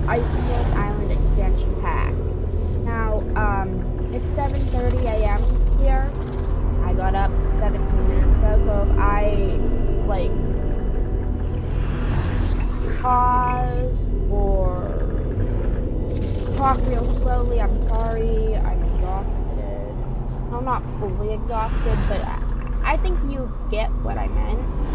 Iceland Island expansion pack. Now, it's 7:30 a.m. here. I got up 17 minutes ago, so if I, like, pause or talk real slowly, I'm sorry. I'm exhausted. I'm not fully exhausted, but I think you get what I meant.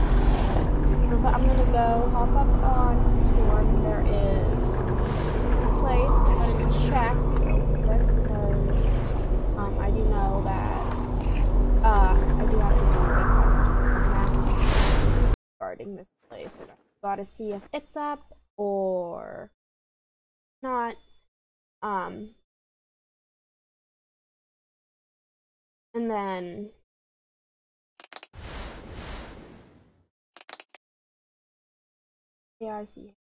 But I'm gonna go hop up on Storm. There is a place I'm gonna check real quick because I do know that I do have to do a quest regarding this place, and I've gotta see if it's up or not. And then yeah, I see.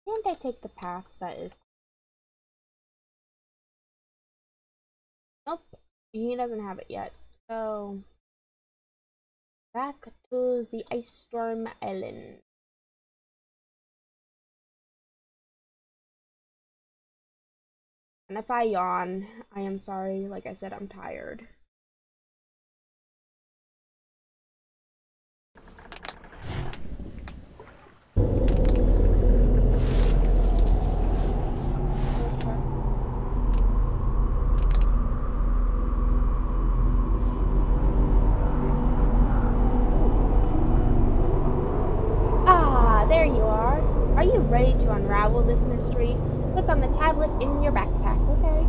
Can't I take the path that is? Nope, he doesn't have it yet. So back to the Icestorm Island. And if I yawn, I am sorry. Like I said, I'm tired. There you are. Are you ready to unravel this mystery? Click on the tablet in your backpack, okay?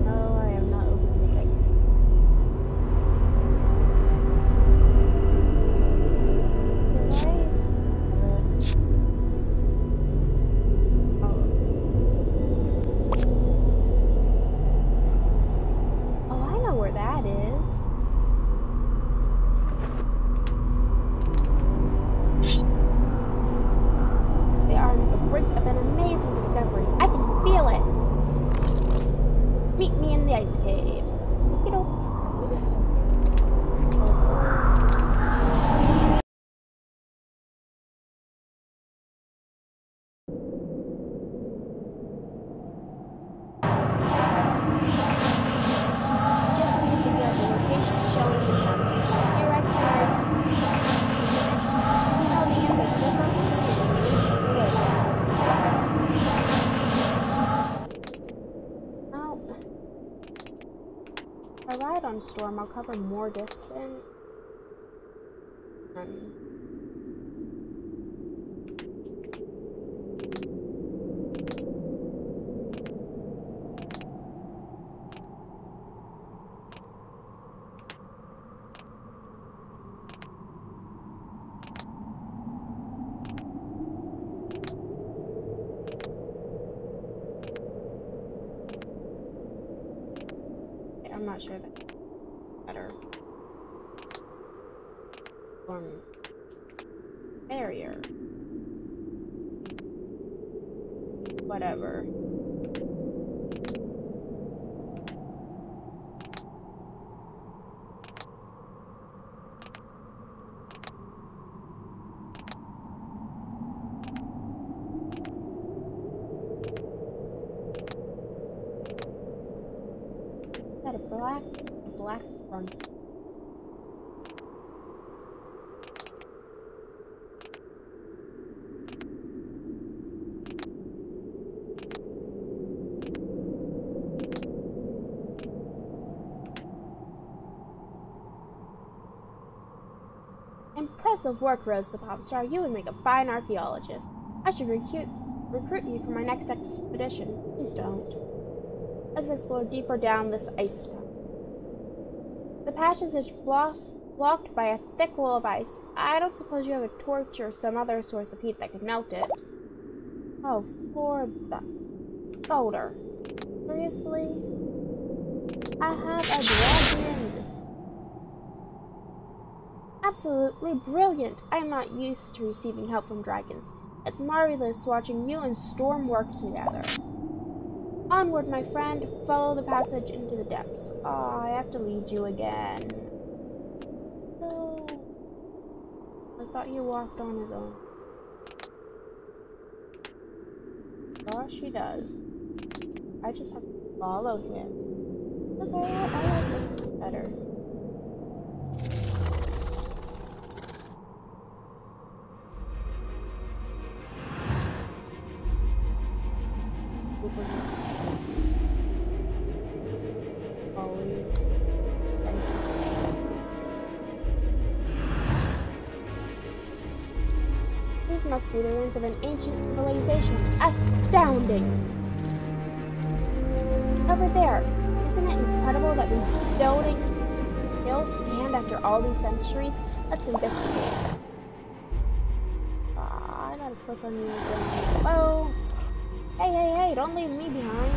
No, I am not opening it. Nice. Storm, I'll cover more distance. I'm not sure that better. Storm's barrier. Whatever. Got a black front. Impressive work, Rose the Pop Star. You would make a fine archaeologist. I should recruit you for my next expedition. Please don't. Let's explore deeper down this ice tunnel. The passage is blocked by a thick wall of ice. I don't suppose you have a torch or some other source of heat that could melt it. Oh, for the Scolder. Seriously? I have a dragon. Absolutely brilliant. I am not used to receiving help from dragons. It's marvelous watching you and Storm work together. Onward, my friend. Follow the passage into the depths. Oh, I have to lead you again. Oh, I thought you walked on his own. Gosh, he does. I just have to follow him. Okay, I like this better. Always. These must be the ruins of an ancient civilization. Astounding! Over there, isn't it incredible that these buildings still stand after all these centuries? Let's investigate. I gotta click on you again. Whoa! Hey, hey, hey, don't leave me behind.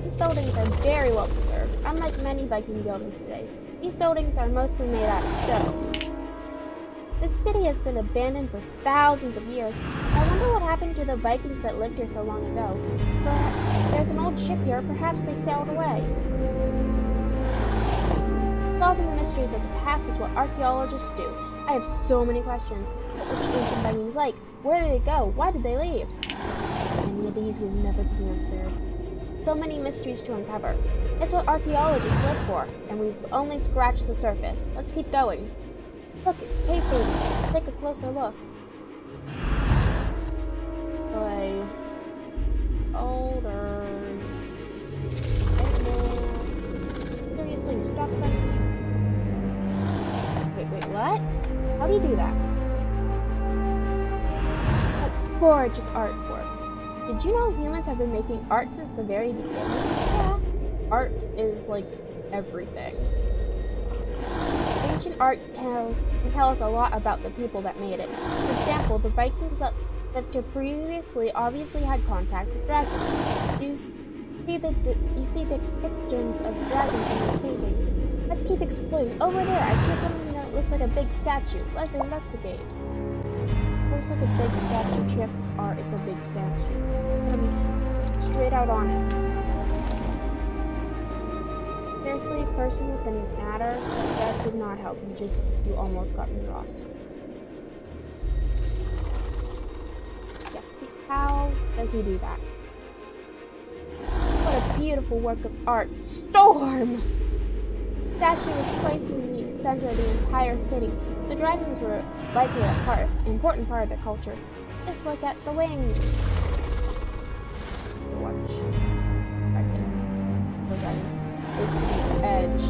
These buildings are very well preserved. Unlike many Viking buildings today, these buildings are mostly made out of stone. This city has been abandoned for thousands of years. I wonder what happened to the Vikings that lived here so long ago. But there's an old ship here. Perhaps they sailed away. Solving the mysteries of the past is what archaeologists do. I have so many questions. What were the ancient Vikings like? Where did they go? Why did they leave? Many of these will never be answered. So many mysteries to uncover. It's what archaeologists live for, and we've only scratched the surface. Let's keep going. Look, cave paintings. Take a closer look. Boy. Older. Seriously, stop them. Wait, what? How do you do that? A gorgeous artwork. Did you know humans have been making art since the very beginning? Yeah. Art is like everything. Ancient art can tell us a lot about the people that made it. For example, the Vikings that lived here previously obviously had contact with dragons. You see depictions of dragons in these paintings. Let's keep exploring. Over there, I see something that looks like a big statue. Let's investigate. Looks like a big statue. Chances are it's a big statue. I mean, straight out honest. Seriously, a person with an adder, that did not help. You almost got me lost. Yeah, see, how does he do that? What a beautiful work of art. Storm! The statue was placed in the center of the entire city. The dragons were likely an important part of their culture. Just look at the wing. Watch. The dragons is to the edge.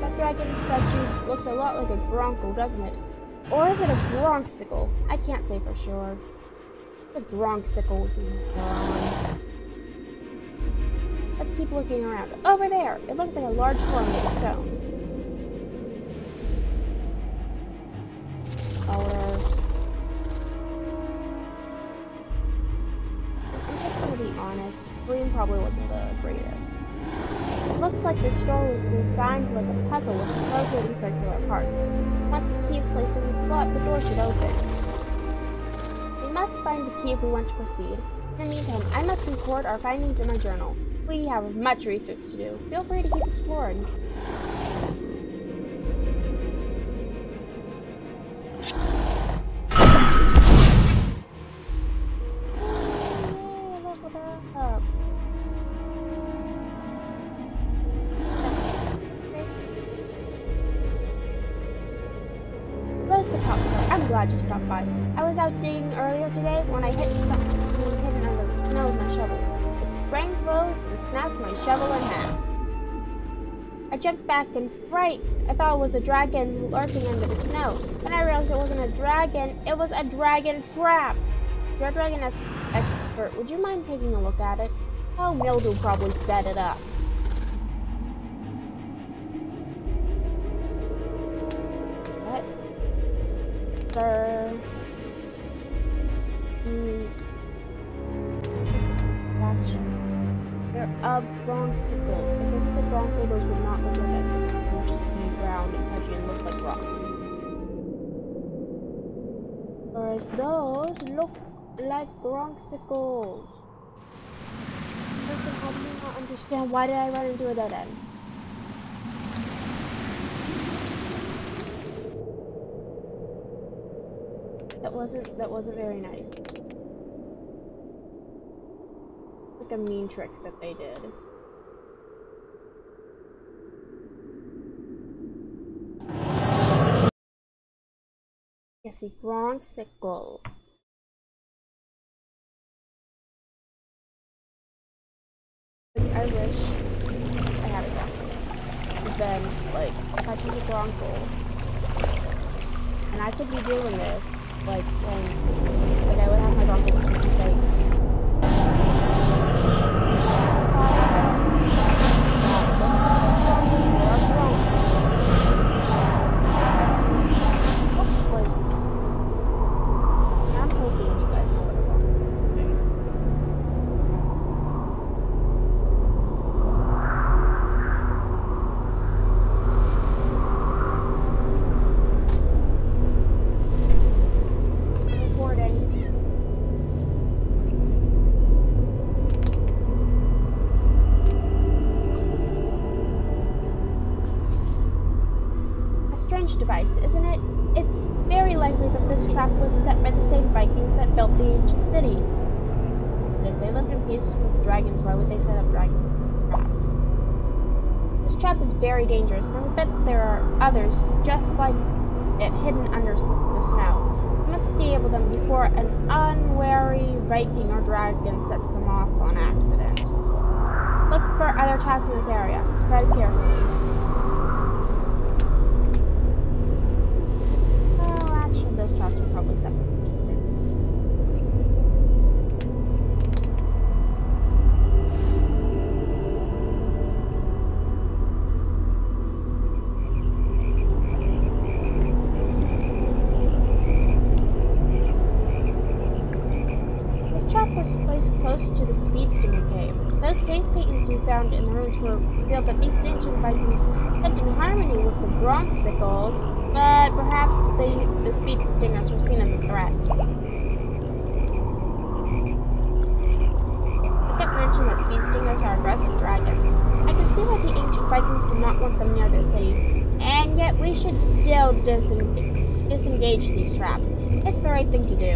That dragon statue looks a lot like a bronco, doesn't it? Or is it a bronxicle? I can't say for sure. The bronxicle would be gone. Let's keep looking around. Over there! It looks like a large door made of stone. I'm just gonna be honest, green probably wasn't the greatest. It looks like this door was designed like a puzzle with rotating circular parts. Once the key is placed in the slot, the door should open. We must find the key if we want to proceed. In the meantime, I must record our findings in my journal. We have much research to do. Feel free to keep exploring. The pop star. I'm glad you stopped by. I was out digging earlier today when I hit something hidden under the snow with my shovel. It sprang closed and snapped my shovel in half. I jumped back in fright. I thought it was a dragon lurking under the snow. Then I realized it wasn't a dragon, it was a dragon trap. You're a dragon expert. Would you mind taking a look at it? Oh, Mildew probably set it up. They're of bronxicles. If it was a bronco, those would not look like us. They would just be round and pudgy and look like rocks. Whereas those look like Gronksicles. Person, how do you not understand? Why did I run into a dead end? That wasn't very nice. Like a mean trick that they did. Yes, a Gronksicle. I wish I had a Gronk. Because then, like, if I choose a Gronkle, and I could be doing this, like, saying, like, I would have my Gronkle and say, device, isn't it? It's very likely that this trap was set by the same Vikings that built the ancient city. But if they lived in peace with dragons, why would they set up dragon traps? This trap is very dangerous, and I would bet there are others just like it hidden under the snow. We must disable them before an unwary Viking or dragon sets them off on accident. Look for other traps in this area. Tread carefully. Those traps were probably set for the beast. This trap was placed close to the Speed Stinger cave. Those cave paintings we found in the ruins were revealed that these ancient Vikings lived in harmony with the Gronksicles, but perhaps the Speed Stingers were seen as a threat. I kept mentioning that Speed Stingers are aggressive dragons. I can see why the ancient Vikings did not want them near their city, and yet we should still disengage these traps. It's the right thing to do.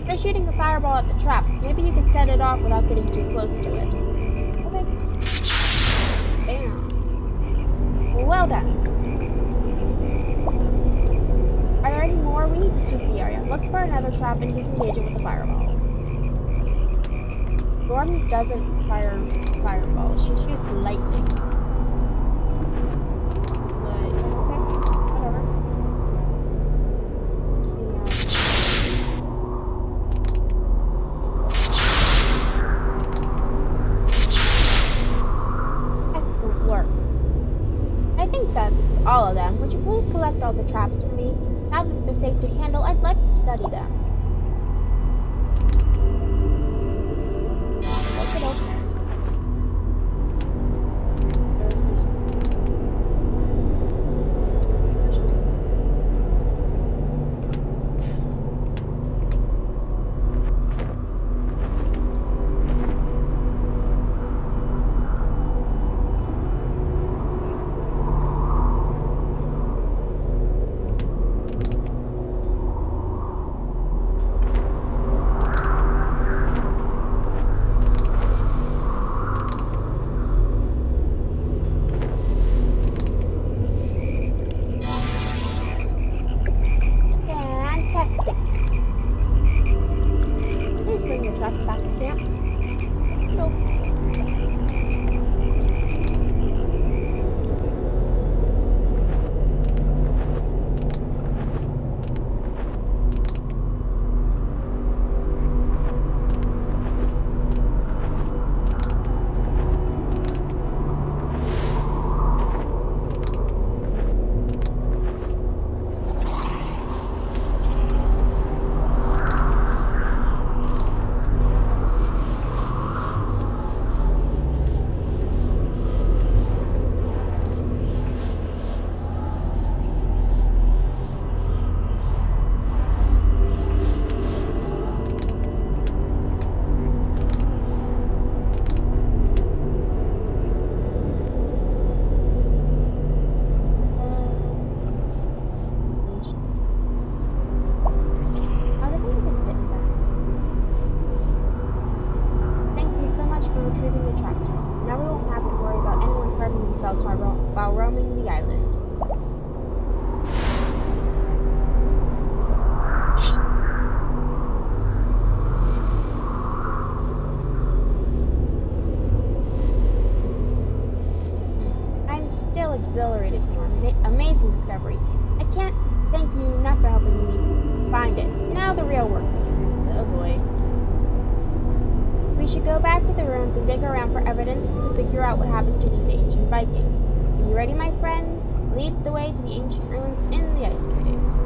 Try shooting a fireball at the trap. Maybe you can set it off without getting too close to it. Okay. Bam. Well done. Are there any more? We need to sweep the area. Look for another trap and disengage it with a fireball. Storm doesn't fire fireballs. She shoots lightning. All of them. Would you please collect all the traps for me? Now that they're safe to handle, I'd like to study them. There's this. else while roaming the island. I'm still exhilarated from your amazing discovery. I can't thank you enough for helping me find it. Now the real work. Oh boy. We should go back to the ruins and dig around for evidence to figure out what happened to these ancient Vikings. Are you ready, my friend? Lead the way to the ancient ruins in the ice caves.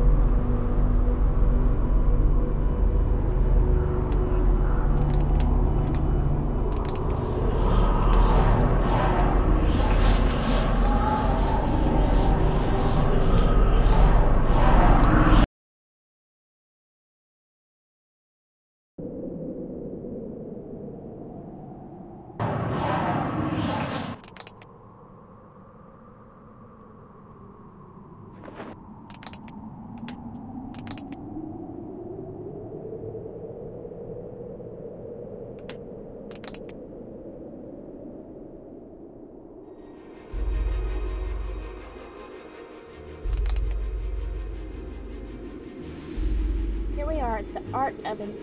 Here we are at the heart of an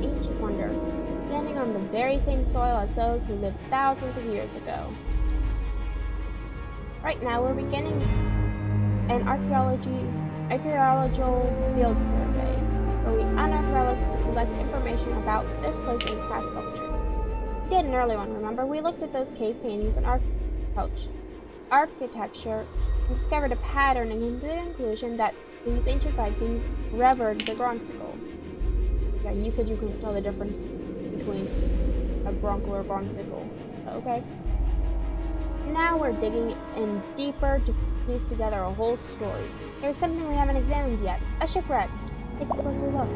ancient wonder, standing on the very same soil as those who lived thousands of years ago. Right now, we're beginning an archaeological field survey, where we unearth relics to collect information about this place and its past culture. We did an early one, remember? We looked at those cave paintings and architecture and discovered a pattern and came to the conclusion that these ancient Vikings revered the Bronxicle. Yeah, you said you couldn't tell the difference between a bronco or a Bronxicle. Okay. Now we're digging in deeper to piece together a whole story. There's something we haven't examined yet. A shipwreck. Take a closer look.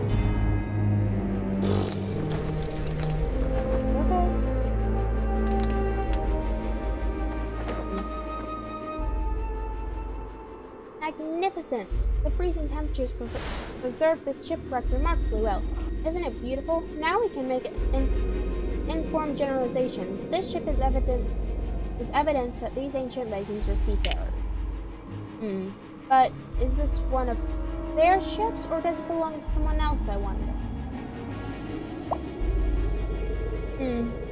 Magnificent! The freezing temperatures preserve this shipwreck remarkably well. Isn't it beautiful? Now we can make an informed generalization. This ship is evidence that these ancient Vikings were seafarers. But is this one of their ships, or does it belong to someone else, I wonder?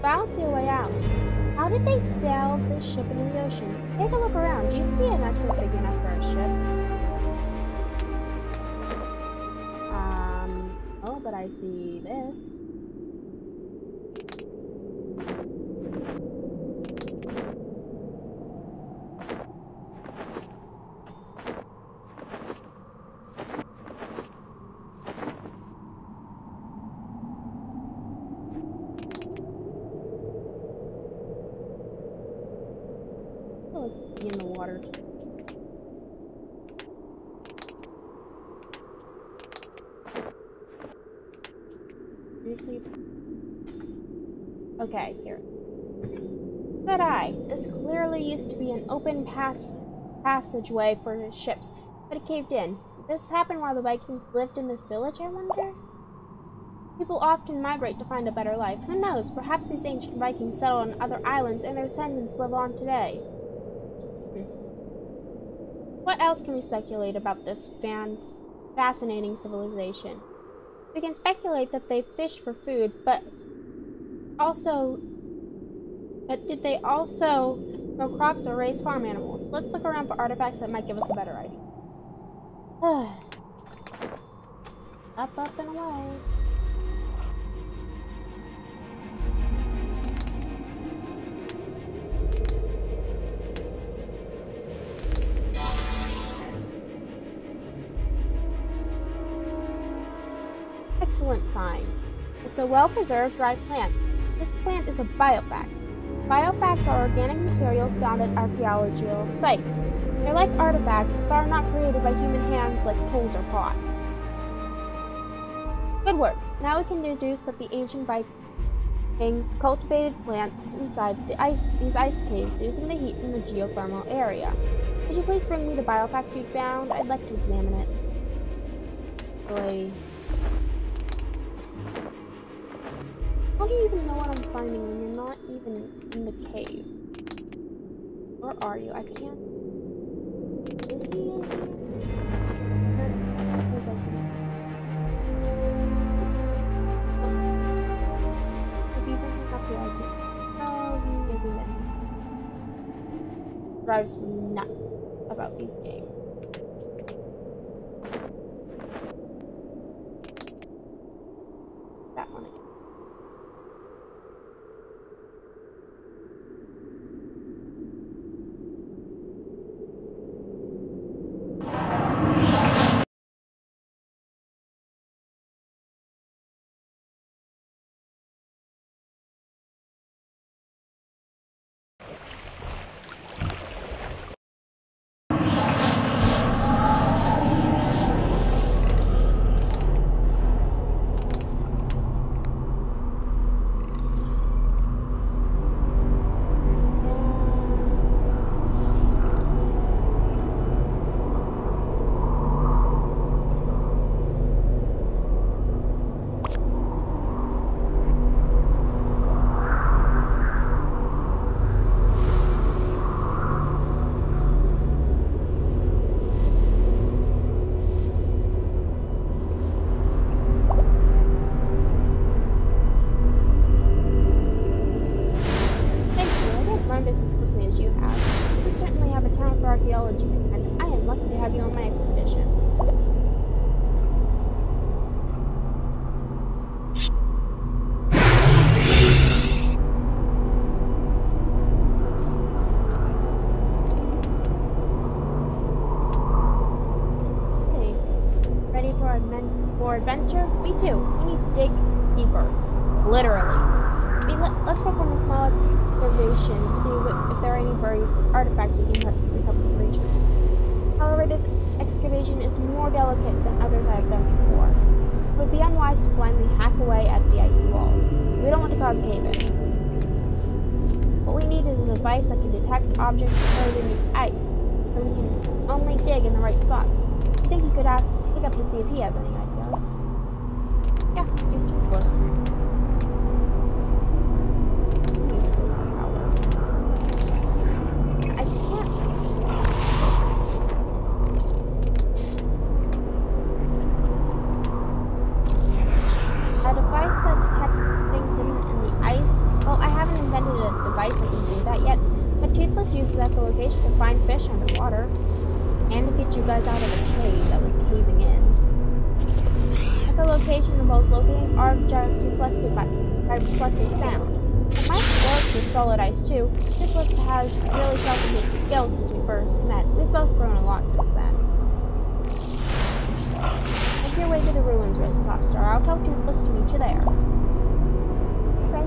But I don't see a way out. How did they sail this ship into the ocean? Take a look around. Do you see an exit big enough for a ship? Oh, but I see this. In the water. Seriously? Okay, here. Good eye. This clearly used to be an open passageway for ships, but it caved in. Did this happen while the Vikings lived in this village, I wonder? People often migrate to find a better life. Who knows? Perhaps these ancient Vikings settled on other islands and their descendants live on today. What else can we speculate about this fascinating civilization? We can speculate that they fished for food, but did they also grow crops or raise farm animals? Let's look around for artifacts that might give us a better idea. Up, up, and away. Excellent find. It's a well-preserved dry plant. This plant is a biofact. Biofacts are organic materials found at archaeological sites. They're like artifacts, but are not created by human hands like tools or pots. Good work. Now we can deduce that the ancient Vikings cultivated plants inside these ice caves using the heat from the geothermal area. Could you please bring me the biofact you found? I'd like to examine it. Boy. How do you even know what I'm finding when you're not even in the cave? Where are you? I can't. Is he in here? Is I can. If you bring him up here, I can. Oh, he isn't in. Drives me nuts about these games. That one again. As quickly as you have. You certainly have a talent for archaeology, and I am lucky to have you on my expedition. Hey, ready for adventure? Me too. We need to dig deeper. Literally. Let's perform a small excavation to see if there are any buried artifacts we can recover from the region. However, this excavation is more delicate than others I have done before. It would be unwise to blindly hack away at the icy walls. We don't want to cause cave-in. What we need is a device that can detect objects buried in the ice, so we can only dig in the right spots. I think you could ask Hiccup to see if he has any ideas. Yeah, use tools. Uses echolocation to find fish underwater and to get you guys out of the cave that was caving in. Echolocation involves locating objects reflected by reflected sound. It might work with solid ice too. Nicholas has really sharpened his skills since we first met. We've both grown a lot since then. Make your way to the ruins, Rose Popstar. I'll tell Toothless to meet you there. Okay.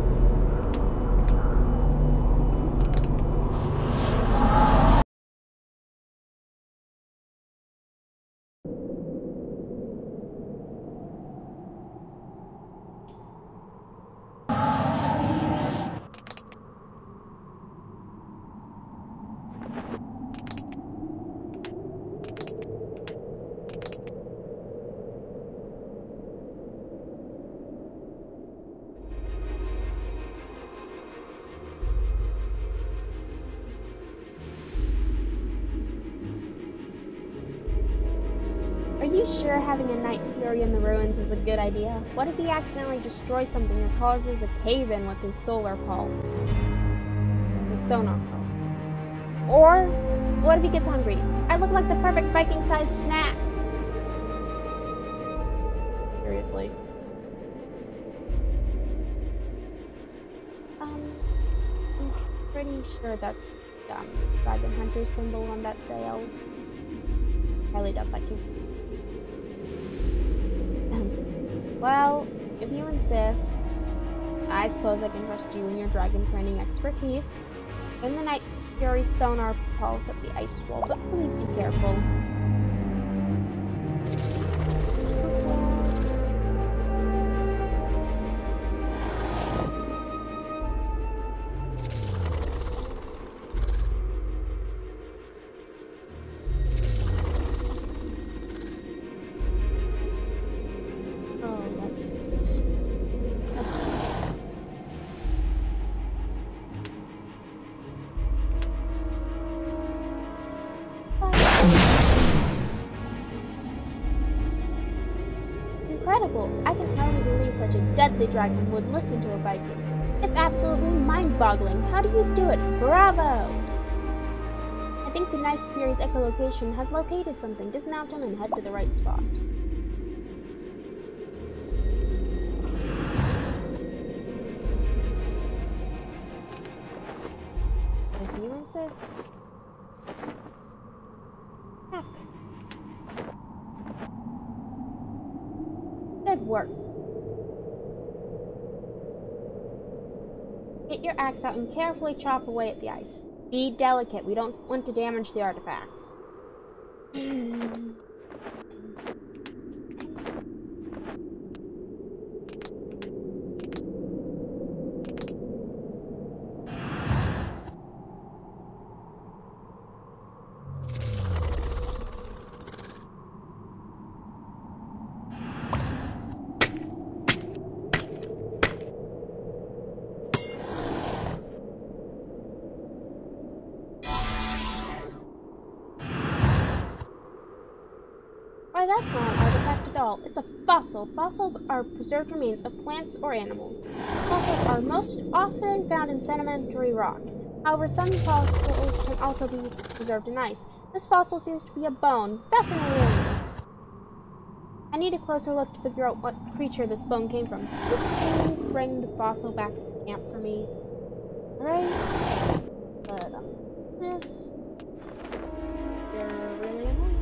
Are you sure having a Night Fury in the ruins is a good idea? What if he accidentally destroys something or causes a cave-in with his solar pulse? His sonar pulse. Or, what if he gets hungry? I look like the perfect Viking-sized snack! Seriously. I'm pretty sure that's Dragon Hunter symbol on that sail. Highly doubt Viking. Well, if you insist, I suppose I can trust you and your dragon training expertise. In the Night Fury's sonar pulse at the ice wall, but please be careful. incredible. I can hardly believe such a deadly dragon would listen to a Viking. It's absolutely mind-boggling. How do you do it? Bravo! I think the Night Fury's echolocation has located something. Dismount him and head to the right spot. Can you insist? Heck. Good work. Get your axe out and carefully chop away at the ice. Be delicate. We don't want to damage the artifact. Why, that's not an artifact at all. It's a fossil. Fossils are preserved remains of plants or animals. Fossils are most often found in sedimentary rock. However, some fossils can also be preserved in ice. This fossil seems to be a bone. Fascinating! I need a closer look to figure out what creature this bone came from. Please bring the fossil back to the camp for me. Alright. But, this... You're really annoying.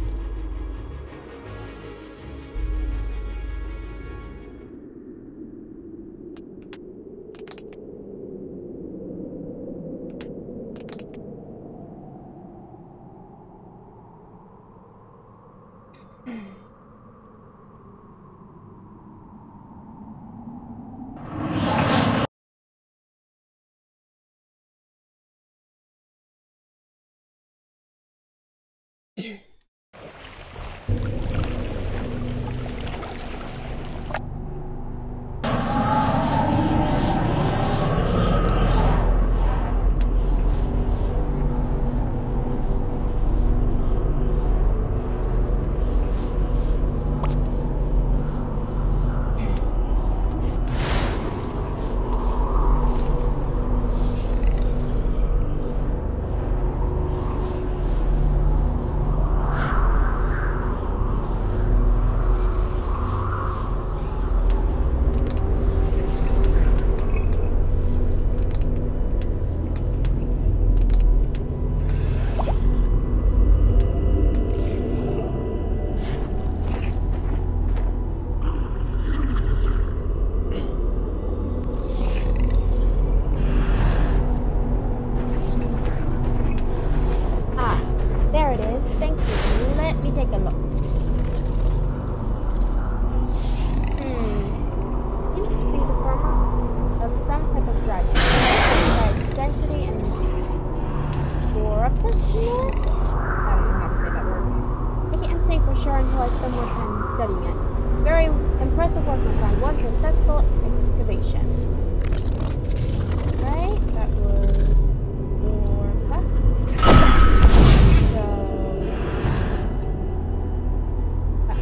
Impressive work, my friend. One successful excavation. Right? That was your quest. So that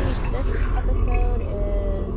means this episode is